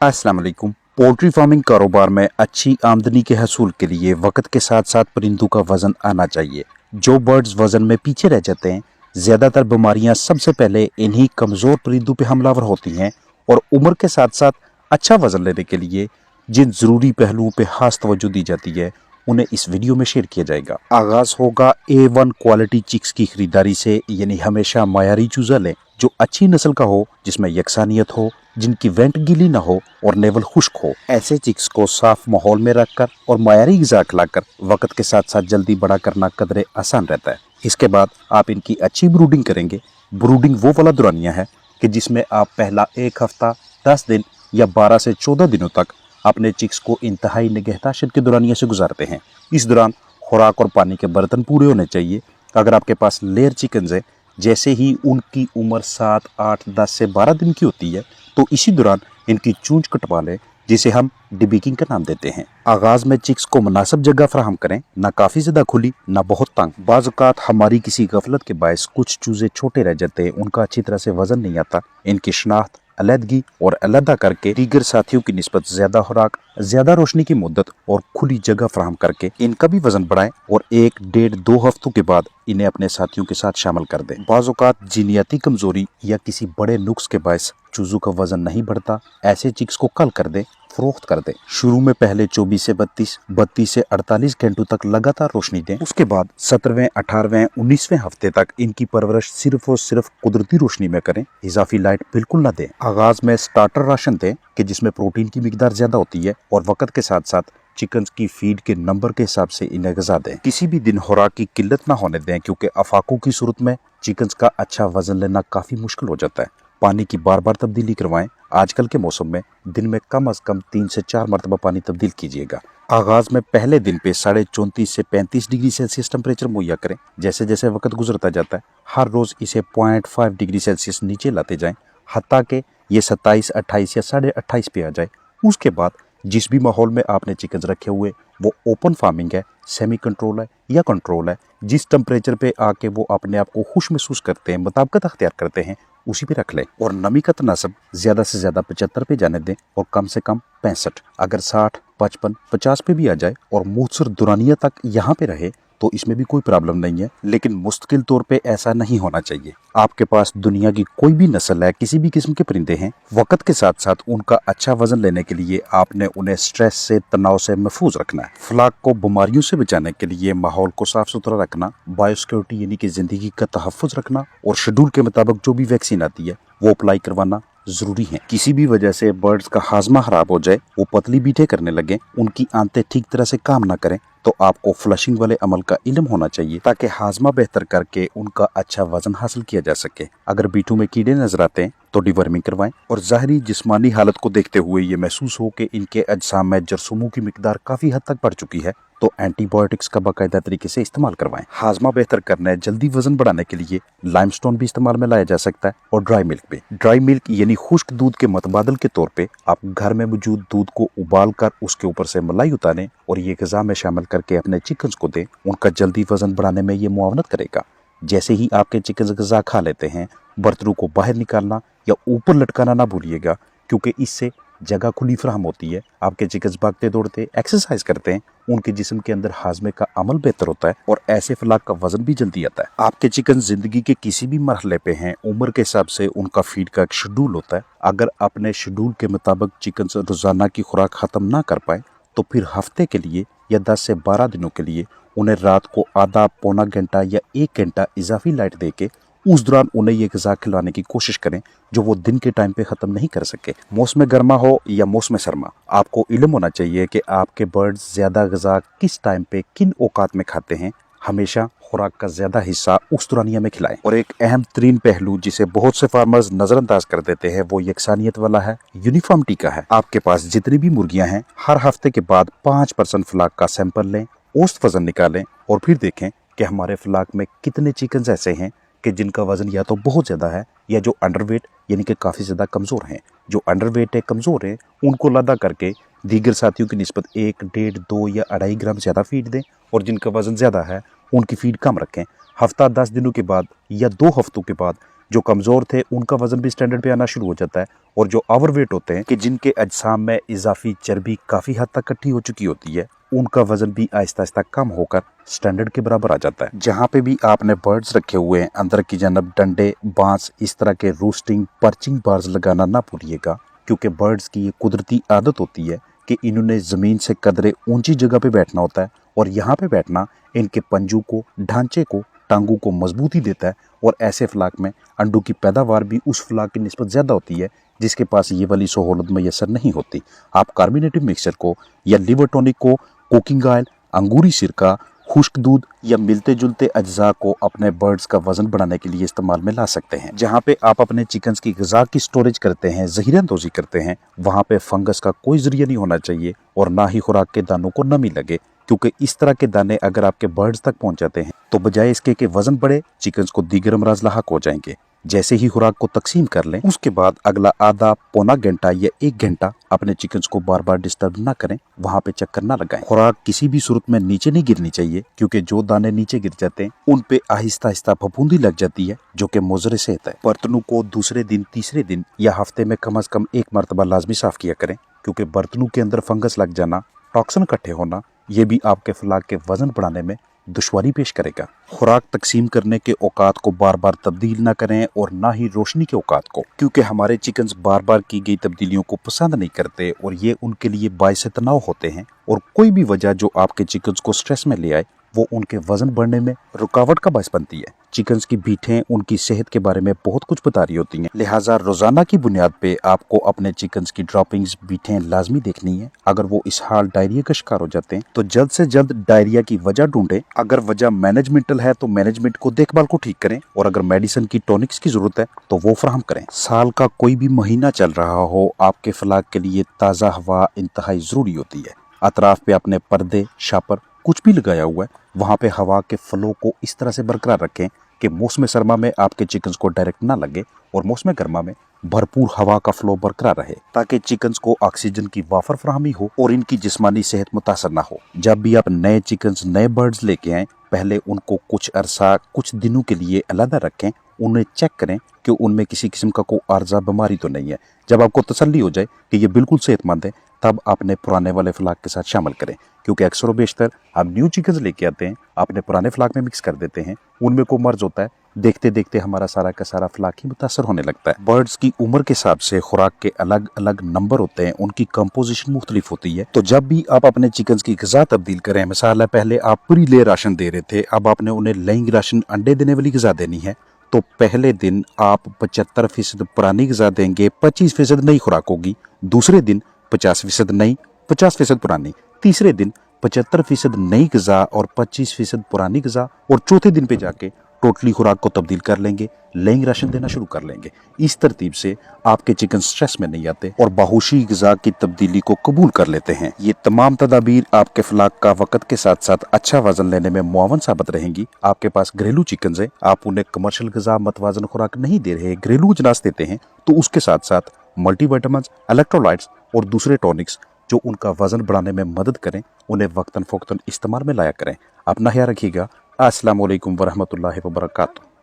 अस्सलाम वालेकुम। Poultry farming कारोबार में अच्छी आमदनी के हसूल के लिए वक्त के साथ साथ परिंदों का वजन आना चाहिए। जो बर्ड्स वजन में पीछे रह जाते हैं, ज्यादातर बीमारियां सबसे पहले इन्हीं कमजोर परिंदों पे हमलावर होती हैं और उम्र के साथ साथ अच्छा वजन लेने के लिए जिन जरूरी पहलुओं पे खास तवज्जो दी जाती है उन्हें इस वीडियो में शेयर किया जाएगा। आगाज होगा A1 क्वालिटी चिक्स की खरीदारी से, यानी हमेशा मायारी चूजा लें जो अच्छी नस्ल का हो, जिसमें यकसानियत हो, जिनकी वेंट गीली ना हो और नेवल खुश्क हो। ऐसे चिक्स को साफ माहौल में रखकर और मायारी ग़िज़ा खिलाकर वक्त के साथ साथ जल्दी बड़ा करना कदरे आसान रहता है। इसके बाद आप इनकी अच्छी ब्रूडिंग करेंगे। ब्रूडिंग वो वाला दौरानिया है कि जिसमें आप पहला 1 हफ्ता, 10 दिन या 12 से 14 दिनों तक अपने चिक्स को इंतहाई निगहदाश्त के दौरानिया से गुजारते हैं। इस दौरान खुराक और पानी के बर्तन पूरे होने चाहिए। अगर आपके पास लेयर चिकन है, जैसे ही उनकी उम्र 7, 8, 10 से 12 दिन की होती है तो इसी दौरान इनकी चूंच कटवा लें, जिसे हम डिबीकिंग का नाम देते हैं। आगाज में चिक्स को मुनासिब जगह फराहम करें, ना काफी ज्यादा खुली ना बहुत तंग। बाज़ औक़ात हमारी किसी गफलत के बायस कुछ चूजे छोटे रह जाते हैं, उनका अच्छी तरह से वजन नहीं आता। इनकी शनाख्त, अलहदगी और अलहदा करके दीगर साथियों की निस्बत ज्यादा खुराक, ज्यादा रोशनी की मुद्दत और खुली जगह फराहम करके इनका भी वजन बढ़ाएं और 1, 1.5, 2 हफ्तों के बाद इन्हें अपने साथियों के साथ शामिल कर दें। बाज़ औक़ात जीनियाती कमजोरी या किसी बड़े नुक्स के बायस चूजों का वजन नहीं बढ़ता, ऐसे चिक्स को कल कर दें, फरोख्त कर दें। शुरू में पहले 24 से 32, 32 से 48 घंटों तक लगातार रोशनी दें। उसके बाद 17वें, 18वें, 19वें हफ्ते तक इनकी परवरिश सिर्फ और सिर्फ कुदरती रोशनी में करें, इजाफी लाइट बिल्कुल ना दें। आगाज में स्टार्टर राशन दें कि जिसमें प्रोटीन की मिकदार ज्यादा होती है और वक्त के साथ साथ चिकन की फीड के नंबर के हिसाब से इन्हें ग़िज़ा दें। किसी भी दिन खुराक की किल्लत ना होने दें, क्योंकि अफाकों की सूरत में चिकन का अच्छा वजन लेना काफी मुश्किल हो जाता है। पानी की बार बार तब्दीली करवाएं। आजकल के मौसम में दिन में कम अज कम 3 से 4 मरतबा पानी तब्दील कीजिएगा। आगाज में पहले दिन पे 34.5 से 35 डिग्री सेल्सियस टेम्परेचर मुहैया करें। जैसे जैसे वक्त गुजरता जाता है, हर रोज इसे 0.5 डिग्री सेल्सियस नीचे लाते जाएं, हत्ता के ये 27, 28 या 28.5 पे आ जाए। उसके बाद जिस भी माहौल में आपने चिकन रखे हुए, वो ओपन फार्मिंग है, सेमी कंट्रोल है या कंट्रोल है, जिस टेम्परेचर पे आके वो अपने आप को खुश महसूस करते हैं, मुताबिकत अख्तियार करते हैं, उसी पे रख लें। और नमी का तनासब ज्यादा से ज्यादा 75 पे जाने दें और कम से कम 65। अगर 60, 55, 50 पे भी आ जाए और मुख्तसर दुरानिया तक यहाँ पे रहे तो इसमें भी कोई प्रॉब्लम नहीं है, लेकिन मुस्तकिल तौर पे ऐसा नहीं होना चाहिए। आपके पास दुनिया की कोई भी नस्ल है, किसी भी किस्म के परिंदे हैं, वक्त के साथ साथ उनका अच्छा वजन लेने के लिए आपने उन्हें स्ट्रेस से, तनाव से महफूज रखना है। फ्लाक को बीमारियों से बचाने के लिए माहौल को साफ सुथरा रखना, बायोसिक्योरिटी यानी कि जिंदगी का तहफ़्फ़ुज़ रखना और शेड्यूल के मुताबिक जो भी वैक्सीन आती है वो अप्लाई करवाना जरूरी है। किसी भी वजह से बर्ड्स का हाजमा खराब हो जाए, वो पतली बीठे करने लगे, उनकी आंतें ठीक तरह से काम ना करें, तो आपको फ्लशिंग वाले अमल का इल्म होना चाहिए ताकि हाजमा बेहतर करके उनका अच्छा वजन हासिल किया जा सके। अगर बीठों में कीड़े नजर आते हैं तो डिवर्मिंग करवाएं और ज़ाहरी जिस्मानी हालत को देखते हुए ये महसूस हो कि इनके अजसाम में जरसूमों की मिकदार काफी हद तक बढ़ चुकी है तो एंटीबायोटिक्स का बाकायदा तरीके से इस्तेमाल करवाएं। हाजमा बेहतर करने, जल्दी वजन बढ़ाने के लिए लाइमस्टोन भी इस्तेमाल में लाया जा सकता है और ड्राई मिल्क भी। ड्राई मिल्क यानी खुश्क दूध के मतबादल के तौर पे आप घर में मौजूद दूध को उबाल कर उसके ऊपर से मलाई उतारें और ये ग़िज़ा में शामिल करके अपने चिकन को दें। उनका जल्दी वजन बढ़ाने में ये मुआवनत करेगा। जैसे ही आपके चिकन ग़िज़ा खा लेते हैं, बर्तनों को बाहर निकालना या ऊपर लटकाना ना भूलिएगा, क्योंकि इससे जगह खुली फराहम होती है। आपके चिकन भागते दौड़ते एक्सरसाइज करते हैं, उनके जिस्म के अंदर हाजमे का अमल बेहतर होता है और ऐसे फलाक का वजन भी जल्दी आता है। आपके चिकन जिंदगी के किसी भी मरहले पे हैं, उम्र के हिसाब से उनका फीड का एक शेड्यूल होता है। अगर अपने शेड्यूल के मुताबिक चिकन रोजाना की खुराक खत्म ना कर पाए तो फिर हफ्ते के लिए या 10 से 12 दिनों के लिए उन्हें रात को आधा, पौना घंटा या 1 घंटा इजाफी लाइट दे के उस दौरान उन्हें ये ग़िज़ा खिलाने की कोशिश करें जो वो दिन के टाइम पे ख़त्म नहीं कर सके। मौसम गर्मा हो या मौसम सरमा, आपको इल्म होना चाहिए कि आपके बर्ड्स ज़्यादा ग़िज़ा किस टाइम पे, किन औकात में खाते हैं। हमेशा खुराक का ज़्यादा हिस्सा उस दौरानिया में खिलाएं। और एक अहम तरीन पहलू जिसे बहुत से फार्मर्स नज़रअंदाज कर देते हैं वो यकसानियत वाला है, यूनिफॉर्मिटी का है। आपके पास जितनी भी मुर्गियाँ हैं, हर हफ्ते के बाद 5% फ्लाक का सैंपल लें, औसत वजन निकालें और फिर देखें कि हमारे फ्लाक में कितने चिकन ऐसे हैं कि जिनका वजन या तो बहुत ज़्यादा है या जो अंडरवेट यानी कि काफ़ी ज़्यादा कमज़ोर हैं। जो अंडरवेट है, कमज़ोर है, उनको लदा करके दीगर साथियों की निस्बत 1, 1.5, 2 या 2.5 ग्राम ज़्यादा फीड दें और जिनका वजन ज़्यादा है उनकी फीड कम रखें। हफ्ता 10 दिनों के बाद या 2 हफ्तों के बाद जो कमज़ोर थे उनका वजन भी स्टैंडर्ड पे आना शुरू हो जाता है, और जो ओवरवेट होते हैं कि जिनके अजसाम में इजाफी चर्बी काफ़ी हद तक इकट्ठी हो चुकी होती है, उनका वजन भी आहिस्ता आहिस्ता कम होकर स्टैंडर्ड के बराबर आ जाता है। जहाँ पे भी आपने बर्ड्स रखे हुए हैं अंदर की जानब डंडे, बांस, इस तरह के रूस्टिंग पर्चिंग बार्स लगाना ना भूलिएगा, क्योंकि बर्ड्स की ये कुदरती आदत होती है कि इन्होंने ज़मीन से कदरे ऊंची जगह पे बैठना होता है, और यहाँ पे बैठना इनके पंजों को, ढांचे को, टांगों को मजबूती देता है, और ऐसे फ्लाक में अंडों की पैदावार भी उस फ्लाक की निस्बत ज़्यादा होती है जिसके पास ये वाली सहूलत मैसर नहीं होती। आप कार्बोनेटेड मिक्सचर को या लिवर टॉनिक को, कुकिंग ऑयल, अंगूरी सिरका, खुश्क दूध या मिलते जुलते अज्जा को अपने बर्ड्स का वजन बढ़ाने के लिए इस्तेमाल में ला सकते हैं। जहाँ पे आप अपने चिकन्स की ग़िज़ा की स्टोरेज करते हैं, ज़हीरंदोज़ी करते हैं, वहाँ पे फंगस का कोई ज़रिया नहीं होना चाहिए, और ना ही खुराक के दानों को नमी लगे, क्योंकि इस तरह के दाने अगर आपके बर्ड्स तक पहुंच जाते हैं तो बजाय इसके कि वजन बढ़े, चिकन्स को दीगर अमराज लाहक हो जाएंगे। जैसे ही खुराक को तकसीम कर लें, उसके बाद अगला आधा पौना घंटा या 1 घंटा अपने चिकन्स को बार बार डिस्टर्ब ना करें, वहां पे चक्कर ना लगाएं। खुराक किसी भी सूरत में नीचे नहीं गिरनी चाहिए, क्योंकि जो दाने नीचे गिर जाते हैं उन पे आहिस्ता आहिस्ता फफूंदी लग जाती है, जो कि मुज़र सेहत है। बर्तनों को दूसरे दिन, तीसरे दिन या हफ्ते में कम अज कम 1 मरतबा लाजमी साफ किया करें, क्योंकि बर्तनों के अंदर फंगस लग जाना, टॉक्सिन इकट्ठे होना, ये भी आपके फ्लाक के वजन बढ़ाने में दुश्वारी पेश करेगा। खुराक तकसीम करने के औकात को बार बार तब्दील ना करें, और ना ही रोशनी के औकात को, क्योंकि हमारे चिकन्स बार बार की गई तब्दीलियों को पसंद नहीं करते, और ये उनके लिए बाइस तनाव होते हैं। और कोई भी वजह जो आपके चिकन्स को स्ट्रेस में ले आए, वो उनके वजन बढ़ने में रुकावट का बायस बनती है। चिकन्स की बीटें उनकी सेहत के बारे में बहुत कुछ बता रही होती हैं, लिहाजा रोजाना की बुनियाद पे आपको अपने चिकन्स की ड्रॉपिंग्स, बीटें लाजमी देखनी है। अगर वो इस हाल डायरिया का शिकार हो जाते हैं तो जल्द से जल्द डायरिया की वजह ढूंढें। अगर वजह मैनेजमेंटल है तो मैनेजमेंट को, देखभाल को ठीक करें, और अगर मेडिसिन की, टॉनिक्स की जरूरत है तो वो फराहम करें। साल का कोई भी महीना चल रहा हो, आपके फ्लाक के लिए ताज़ा हवा इंतहाई जरूरी होती है। अतराफ पे अपने पर्दे, शापर कुछ भी लगाया हुआ है, वहाँ पे हवा के फ्लो को इस तरह से बरकरार रखें कि मौसम सरमा में आपके चिकन्स को डायरेक्ट ना लगे, और मौसम गर्मा में भरपूर हवा का फ्लो बरकरार रहे, ताकि चिकन्स को ऑक्सीजन की वाफर फराहमी हो और इनकी जिस्मानी सेहत मुतासर ना हो। जब भी आप नए चिकन्स, नए बर्ड्स लेके आएँ, पहले उनको कुछ अरसा, कुछ दिनों के लिए अलग रखें, उन्हें चेक करें कि उनमें किसी किस्म का कोई आर्जा बीमारी तो नहीं है। जब आपको तसल्ली हो जाए कि ये बिल्कुल सेहतमंद है, तब अपने पुराने वाले फ्लाक के साथ शामिल करें, क्योंकि अक्सर बेशतर आप न्यू चिकन्स लेके आते हैं, अपने पुराने फ्लाक में मिक्स कर देते हैं, उनमें कोई मर्ज होता है, देखते देखते हमारा सारा का सारा फ्लाक ही मुतासर होने लगता है। बर्ड्स की उम्र के हिसाब से खुराक के अलग अलग नंबर होते हैं, उनकी कंपोजिशन मुख्तलिफ होती है। तो जब भी आप अपने चिकन्स की ग़िज़ा तब्दील करें, मिसाल है पहले आप प्री ले राशन दे रहे थे, अब आपने उन्हें लेइंग राशन, अंडे देने वाली ग़िज़ा देनी है, तो पहले दिन आप 75% पुरानी ग़िज़ा देंगे, 25% नई खुराक होगी। दूसरे दिन 50% नई, 50% पुरानी। तीसरे दिन 75% नई ग़िज़ा और 25% पुरानी ग़िज़ा, और चौथे दिन पे जाके टोटली खुराक को तब्दील कर लेंगे, लेइंग राशन देना शुरू कर लेंगे। इस तरतीब से आपके चिकन स्ट्रेस में नहीं आते और बाहुशी ग़िज़ा की तब्दीली को कबूल कर लेते हैं। ये तमाम तदाबीर आपके फ्लाक का वक़्त के साथ साथ अच्छा वजन लेने में मुआवन साबित रहेंगी। आपके पास घरेलू चिकन है, आप उन्हें कमर्शियल ग़िज़ा, मतवाज़न खुराक नहीं दे रहे, घरेलू अजनास देते हैं, तो उसके साथ साथ मल्टीविटामिन्स, इलेक्ट्रोलाइट्स और दूसरे टॉनिक्स जो उनका वजन बढ़ाने में मदद करें, उन्हें वक्तन फ़ौक्तन इस्तेमाल में लाया करें। अपना ख्याल रखिएगा। अस्सलाम वालेकुम वरहमतुल्लाहि वबरकातुहू।